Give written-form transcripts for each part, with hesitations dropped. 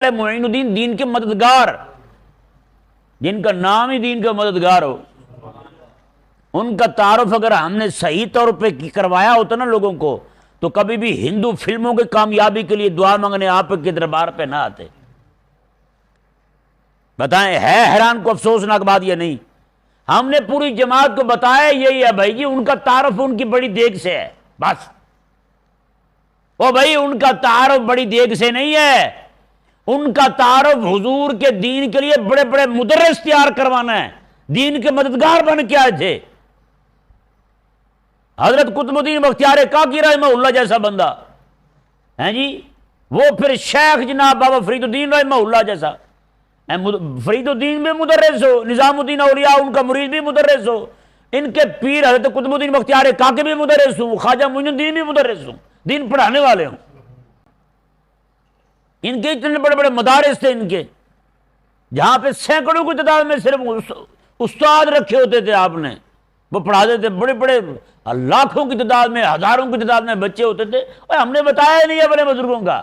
معین الدین، دین کے مددگار، جن کا نام ہی دین کا مددگار ہو، ان کا تعارف اگر ہم نے صحیح طور پہ کروایا ہوتا نا لوگوں کو، تو کبھی بھی ہندو فلموں کی کامیابی کے لیے دعا مانگنے آپ کے دربار پہ نہ آتے۔ بتائیں ہے حیران کو افسوسناک بات یا نہیں؟ ہم نے پوری جماعت کو بتایا یہی ہے بھائی جی، ان کا تعارف ان کی بڑی دیگ سے ہے، بس۔ او بھائی ان کا تعارف بڑی دیگ سے نہیں ہے، ان کا تعارف حضور کے دین کے لیے بڑے بڑے مدرس تیار کروانا ہے، دین کے مددگار بن کے آئے تھے۔ حضرت قطب الدین بختیار کاکی رحمہ اللہ جیسا بندہ ہے جی، وہ پھر شیخ جناب بابا فرید الدین رحمہ اللہ جیسا، فرید الدین بھی مدرس ہو، نظام الدین اولیاء ان کا مرید بھی مدرس ہو، ان کے پیر حضرت قطب الدین بختیار کاکی بھی مدرس ہوں، خواجہ معین الدین بھی مدرس ہوں، دین پڑھانے والے ہوں۔ ان کے اتنے بڑے بڑے مدارس تھے ان کے، جہاں پہ سینکڑوں کی تعداد میں صرف استاد رکھے ہوتے تھے آپ نے، وہ پڑھاتے تھے، بڑے بڑے لاکھوں کی تعداد میں، ہزاروں کی تعداد میں بچے ہوتے تھے۔ اور ہم نے بتایا نہیں اپنے بزرگوں کا،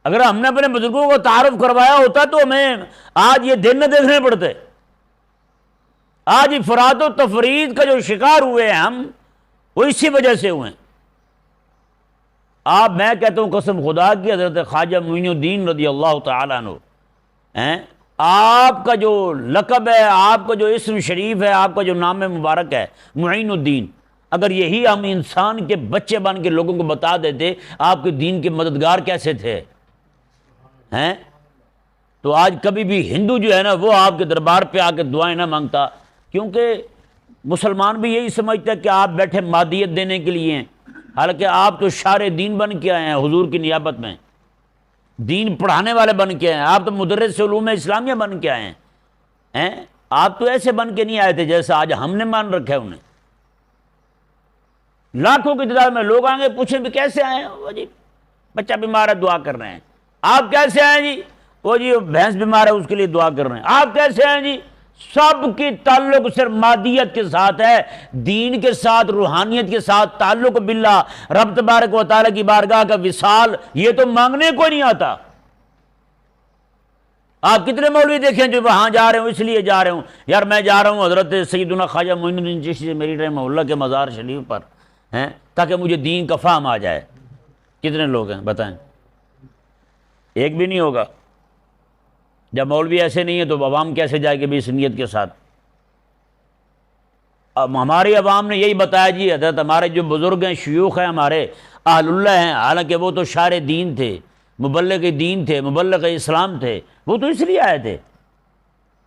اگر ہم نے اپنے بزرگوں کو تعارف کروایا ہوتا تو ہمیں آج یہ دن نہ دیکھنے پڑتے۔ آج افراط و تفرید کا جو شکار ہوئے ہیں ہم، وہ اسی وجہ سے ہوئے ہیں۔ میں کہتا ہوں قسم خدا کی، حضرت خواجہ معین الدین رضی اللہ تعالیٰ عنہ، آپ کا جو لقب ہے، آپ کا جو اسم شریف ہے، آپ کا جو نام مبارک ہے معین الدین، اگر یہی ہم انسان کے بچے بن کے لوگوں کو بتا دیتے آپ کے دین کے مددگار کیسے تھے، تو آج کبھی بھی ہندو جو ہے نا وہ آپ کے دربار پہ آ کے دعائیں نہ مانگتا، کیونکہ مسلمان بھی یہی سمجھتا ہے کہ آپ بیٹھے مادیت دینے کے لیے ہیں، حالانکہ آپ تو شار دین بن کے آئے ہیں حضور کی نیابت میں، دین پڑھانے والے بن کے آئے ہیں، آپ تو مدرس علوم اسلامیہ بن کے آئے ہیں۔ آپ تو ایسے بن کے نہیں آئے تھے جیسا آج ہم نے مان رکھا ہے انہیں۔ لاکھوں کی تعداد میں لوگ آئیں گے، پوچھیں بھی کیسے آئے ہیں؟ وہ جی بچہ بیمار ہے دعا کر رہے ہیں۔ آپ کیسے آئے جی؟ وہ جی بھینس بیمار ہے اس کے لیے دعا کر رہے ہیں۔ آپ کیسے آئے جی؟ سب کی تعلق صرف مادیت کے ساتھ ہے، دین کے ساتھ، روحانیت کے ساتھ تعلق باللہ، رب تبارک و تعالیٰ کی بارگاہ کا وصال، یہ تو مانگنے کو نہیں آتا۔ آپ کتنے مولوی دیکھیں جو وہاں جا رہے ہوں اس لیے جا رہے ہوں، یار میں جا رہا ہوں حضرت سیدنا خواجہ معین الدین چشتی میری رحمہ اللہ کے مزار شریف پر، تاکہ مجھے دین کا فہم آ جائے۔ کتنے لوگ ہیں بتائیں؟ ایک بھی نہیں ہوگا۔ جب مولوی ایسے نہیں ہے تو عوام کیسے جائے گی بھی اس نیت کے ساتھ؟ اب ہماری عوام نے یہی بتایا جی، حضرت ہمارے جو بزرگ ہیں، شیوخ ہیں ہمارے، اہل اللہ ہیں، حالانکہ وہ تو شار دین تھے، مبلغ دین تھے، مبلغ اسلام تھے، وہ تو اس لیے آئے تھے،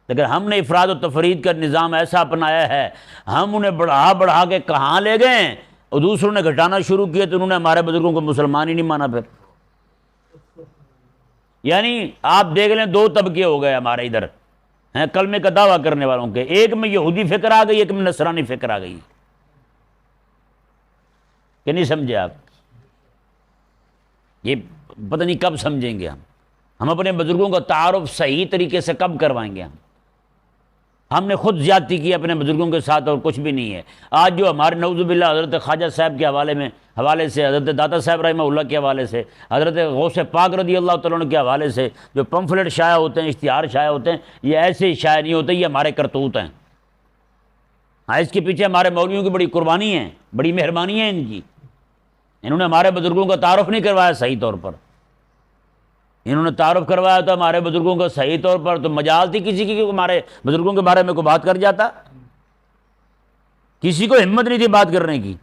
لیکن ہم نے افراد و تفرید کا نظام ایسا اپنایا ہے، ہم انہیں بڑھا بڑھا کے کہاں لے گئے اور دوسروں نے گھٹانا شروع کیا تو انہوں نے ہمارے بزرگوں کو مسلمان ہی نہیں مانا۔ پھر یعنی آپ دیکھ لیں دو طبقے ہو گئے ہمارے ادھر کلمے کا دعویٰ کرنے والوں کے، ایک میں یہودی فکر آ گئی، ایک میں نصرانی فکر آ گئی، کہ نہیں سمجھے آپ؟ یہ پتہ نہیں کب سمجھیں گے ہم اپنے بزرگوں کا تعارف صحیح طریقے سے کب کروائیں گے؟ ہم نے خود زیادتی کی اپنے بزرگوں کے ساتھ اور کچھ بھی نہیں ہے۔ آج جو ہمارے نعوذ باللہ حضرت خواجہ صاحب کے حوالے سے، حضرت داتا صاحب رحمہ اللہ کے حوالے سے، حضرت غوث پاک رضی اللہ تعالیٰ عنہ کے حوالے سے جو پمفلٹ شائع ہوتے ہیں، اشتہار شائع ہوتے ہیں، یہ ایسے شائع نہیں ہوتے، یہ ہمارے کرتوت ہیں۔ اس کے پیچھے ہمارے مولویوں کی بڑی قربانی ہے، بڑی مہربانی ہے ان کی، انہوں نے ہمارے بزرگوں کا تعارف نہیں کروایا صحیح طور پر۔ انہوں نے تعارف کروایا تھا ہمارے بزرگوں کا صحیح طور پر، تو مجال تھی کسی کی کہ ہمارے بزرگوں کے بارے میں کوئی بات کر جاتا؟ کسی کو ہمت نہیں تھی بات کرنے کی۔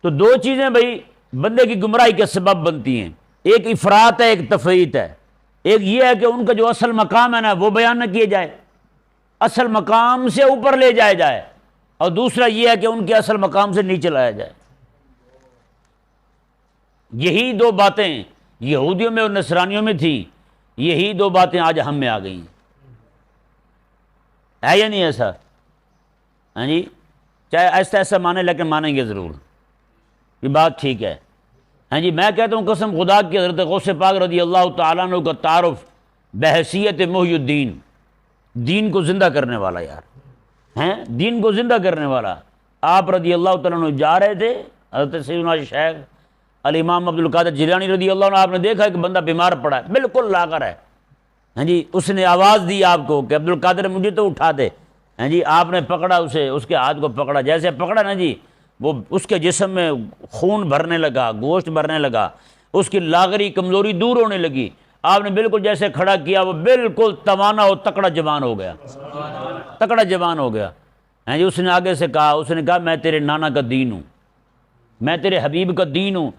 تو دو چیزیں بھائی بندے کی گمراہی کے سبب بنتی ہیں، ایک افراط ہے، ایک تفریط ہے۔ ایک یہ ہے کہ ان کا جو اصل مقام ہے نا وہ بیان نہ کیے جائے، اصل مقام سے اوپر لے جائے جائے، اور دوسرا یہ ہے کہ ان کے اصل مقام سے نیچے لایا جائے۔ یہی دو باتیں یہودیوں میں اور نصرانیوں میں تھی، یہی دو باتیں آج ہم میں آ گئی ہیں۔ ہے یا نہیں ایسا؟ ہاں جی، چاہے ایسا ایسا مانیں لیکن مانیں گے ضرور، یہ بات ٹھیک ہے۔ ہاں جی، میں کہتا ہوں قسم خدا کی، حضرت غوث پاک رضی اللہ تعالیٰ عنہ کا تعارف بحیثیت محی الدین، دین کو زندہ کرنے والا، یار دین کو زندہ کرنے والا، آپ رضی اللہ تعالیٰ عنہ جا رہے تھے، حضرت سیدنا شیخ الامام عبد القادر جیلانی رضی اللہ عنہ، آپ نے دیکھا کہ بندہ بیمار پڑا ہے، بالکل لاغر ہے، ہاں جی، اس نے آواز دی آپ کو کہ عبد القادر مجھے تو اٹھا دے، ہاں جی، آپ نے پکڑا اسے، اس کے ہاتھ کو پکڑا، جیسے پکڑا نا جی، وہ اس کے جسم میں خون بھرنے لگا، گوشت بھرنے لگا، اس کی لاغری کمزوری دور ہونے لگی، آپ نے بالکل جیسے کھڑا کیا، وہ بالکل توانا اور تکڑا جوان ہو گیا، تکڑا جوان ہو گیا، ہاں جی، اس نے آگے سے کہا، اس نے کہا میں تیرے نانا کا دین ہوں، میں تیرے حبیب کا دین ہوں،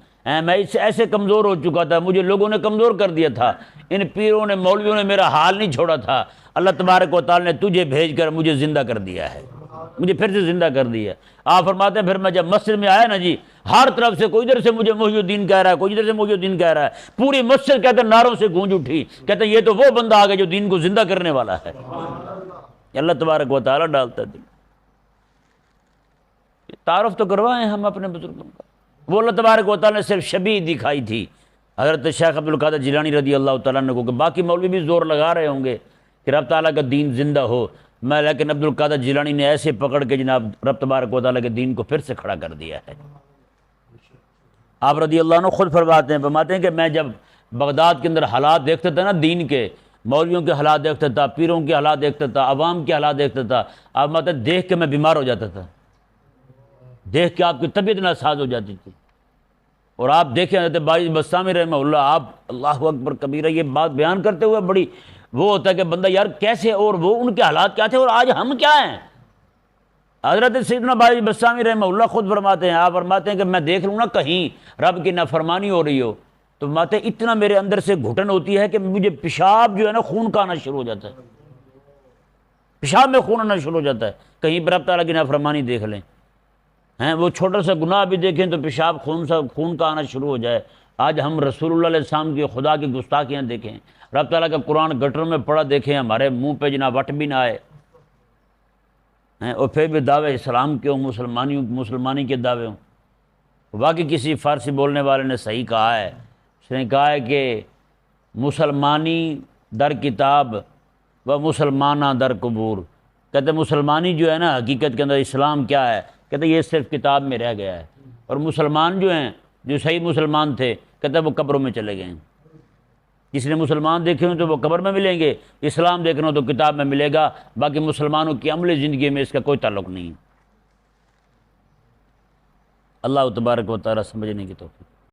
میں اس سے ایسے کمزور ہو چکا تھا، مجھے لوگوں نے کمزور کر دیا تھا، ان پیروں نے مولویوں نے میرا حال نہیں چھوڑا تھا، اللہ تبارک و تعالی نے تجھے بھیج کر مجھے زندہ کر دیا ہے، مجھے پھر سے زندہ کر دیا ہے۔ آپ فرماتے ہیں پھر میں جب مسجد میں آیا نا جی، ہر طرف سے کوئی ادھر سے مجھے محی الدین کہہ رہا ہے، کوئی ادھر سے محی الدین کہہ رہا ہے، پوری مسجد کہتے ہیں نعروں سے گونج اٹھی، کہتے ہیں یہ تو وہ بندہ آ گیا جو دین کو زندہ کرنے والا ہے۔ اللہ تبارک و تعالی ڈالتا ہے دل۔ تعارف تو کروائیں ہم اپنے بزرگوں کا، وہ اللہ تبارک و تعالی نے صرف شبیہ دکھائی تھی حضرت شیخ عبد القادر جیلانی رضی اللہ تعالیٰ عنہ کو، کہ باقی مولوی بھی زور لگا رہے ہوں گے کہ رب تعالیٰ کا دین زندہ ہو، لیکن عبد القادر جیلانی نے ایسے پکڑ کے جناب رب تبارک و تعالیٰ کے دین کو پھر سے کھڑا کر دیا ہے۔ آپ رضی اللہ عنہ خود فرماتے ہیں کہ میں جب بغداد کے اندر حالات دیکھتا تھا نا دین کے، مولویوں کے حالات دیکھتا تھا، پیروں کے حالات دیکھتا تھا، عوام کے حالات دیکھتا تھا، آپ ماتے دیکھ کے میں بیمار ہو جاتا تھا، دیکھ کے آپ کی طبیعت ناساز ہو جاتی تھی۔ اور آپ دیکھیں حضرت باعث بسطامی رحمہ اللہ، آپ اللہ اکبر کبیرہ یہ بات بیان کرتے ہوئے بڑی وہ ہوتا ہے کہ بندہ یار کیسے، اور وہ ان کے حالات کیا تھے اور آج ہم کیا ہیں۔ حضرت سیدنا باعث بسطامی رحمہ اللہ خود فرماتے ہیں، آپ فرماتے ہیں کہ میں دیکھ لوں نا کہیں رب کی نافرمانی ہو رہی ہو تو فرماتے ہیں اتنا میرے اندر سے گھٹن ہوتی ہے کہ مجھے پیشاب جو ہے نا خون کا آنا شروع ہو جاتا ہے، پیشاب میں خون آنا شروع ہو جاتا ہے، کہیں پر رب تعالیٰ کی نافرمانی دیکھ لیں، ہیں وہ چھوٹا سا گناہ بھی دیکھیں تو پیشاب خون کا آنا شروع ہو جائے۔ آج ہم رسول اللہ علیہ السلام کی خدا کی گستاخیاں دیکھیں، رب تعالیٰ کا قرآن گٹر میں پڑھا دیکھیں، ہمارے منہ پہ جناب وٹ بھی نہ آئے ہیں، اور پھر بھی دعوے اسلام کے ہوں، مسلمانی کے دعوے ہوں۔ باقی کسی فارسی بولنے والے نے صحیح کہا ہے، اس نے کہا ہے کہ مسلمانی در کتاب و مسلمانہ در قبور، کہتے مسلمانی جو ہے نا حقیقت کے اندر اسلام کیا ہے، کہتے یہ صرف کتاب میں رہ گیا ہے، اور مسلمان جو ہیں جو صحیح مسلمان تھے کہتے وہ قبروں میں چلے گئے ہیں۔ جس نے مسلمان دیکھے ہوں تو وہ قبر میں ملیں گے، اسلام دیکھنا ہو تو کتاب میں ملے گا، باقی مسلمانوں کی عملی زندگی میں اس کا کوئی تعلق نہیں۔ اللہ تبارک و تعالیٰ سمجھنے کی توفیق۔